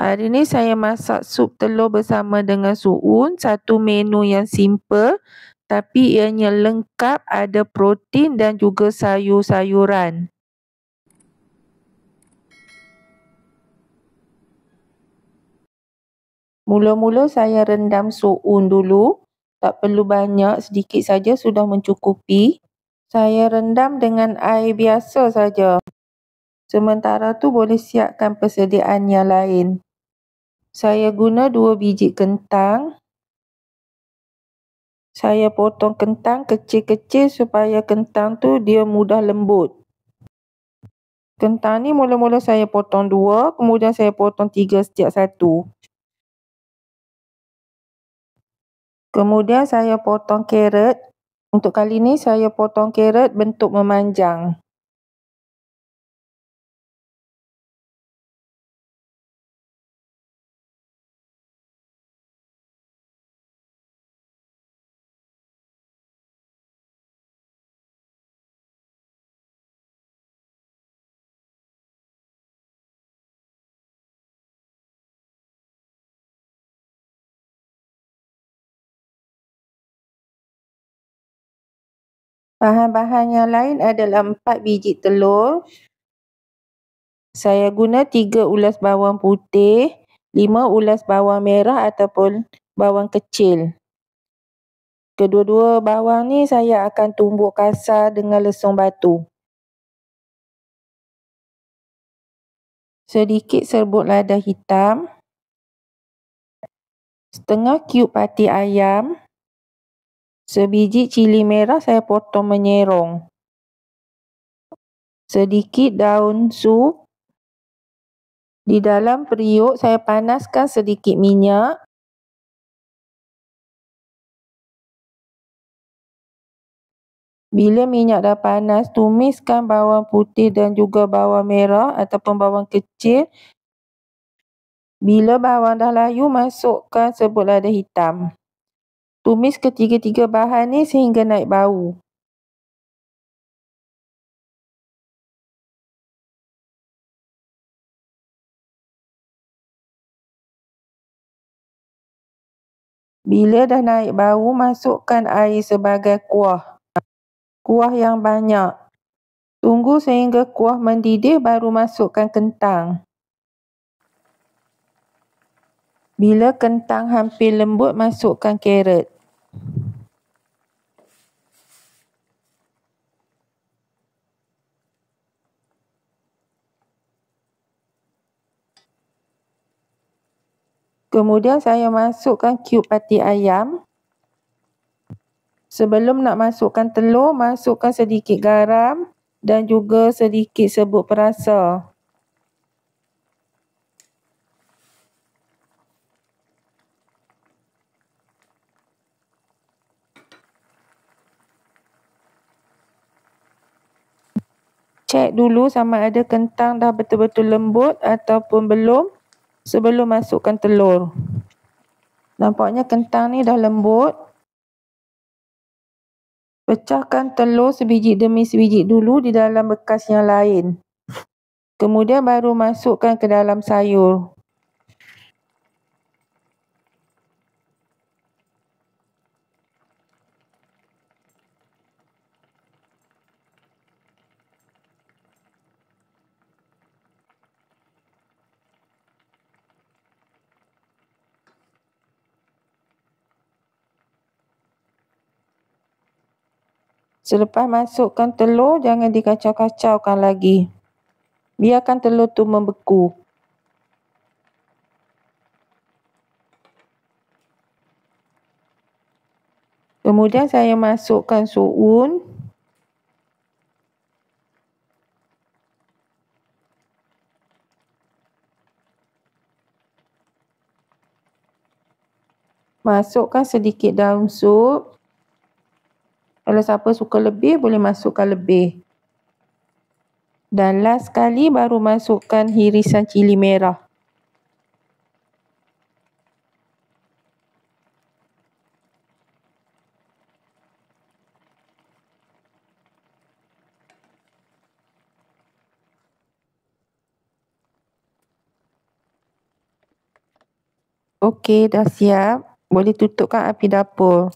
Hari ni saya masak sup telur bersama dengan suun, satu menu yang simple tapi ianya lengkap, ada protein dan juga sayur-sayuran. Mula-mula saya rendam suun dulu, tak perlu banyak, sedikit saja sudah mencukupi. Saya rendam dengan air biasa saja. Sementara tu boleh siapkan persediaan yang lain. Saya guna 2 biji kentang. Saya potong kentang kecil-kecil supaya kentang tu dia mudah lembut. Kentang ni mula-mula saya potong 2, kemudian saya potong 3 setiap satu. Kemudian saya potong carrot. Untuk kali ni saya potong carrot bentuk memanjang. Bahan-bahan yang lain adalah 4 biji telur. Saya guna 3 ulas bawang putih, 5 ulas bawang merah ataupun bawang kecil. Kedua-dua bawang ni saya akan tumbuk kasar dengan lesung batu. Sedikit serbuk lada hitam. Setengah cube patis ayam. Sebiji cili merah saya potong menyerong. Sedikit daun sup. Di dalam periuk saya panaskan sedikit minyak. Bila minyak dah panas, tumiskan bawang putih dan juga bawang merah ataupun bawang kecil. Bila bawang dah layu, masukkan serbuk lada hitam. Tumis ketiga-tiga bahan ni sehingga naik bau. Bila dah naik bau, masukkan air sebagai kuah. Kuah yang banyak. Tunggu sehingga kuah mendidih baru masukkan kentang. Bila kentang hampir lembut, masukkan carrot. Kemudian saya masukkan cube patis ayam. Sebelum nak masukkan telur, masukkan sedikit garam dan juga sedikit serbuk perasa. Cek dulu sama ada kentang dah betul-betul lembut ataupun belum sebelum masukkan telur. Nampaknya kentang ni dah lembut. Pecahkan telur sebiji demi sebiji dulu di dalam bekas yang lain. Kemudian baru masukkan ke dalam sayur. Selepas masukkan telur, jangan dikacau-kacaukan lagi. Biarkan telur tu membeku. Kemudian saya masukkan suun. Masukkan sedikit daun sup. Kalau siapa suka lebih, boleh masukkan lebih. Dan last sekali baru masukkan hirisan cili merah. Okey, dah siap. Boleh tutupkan api dapur.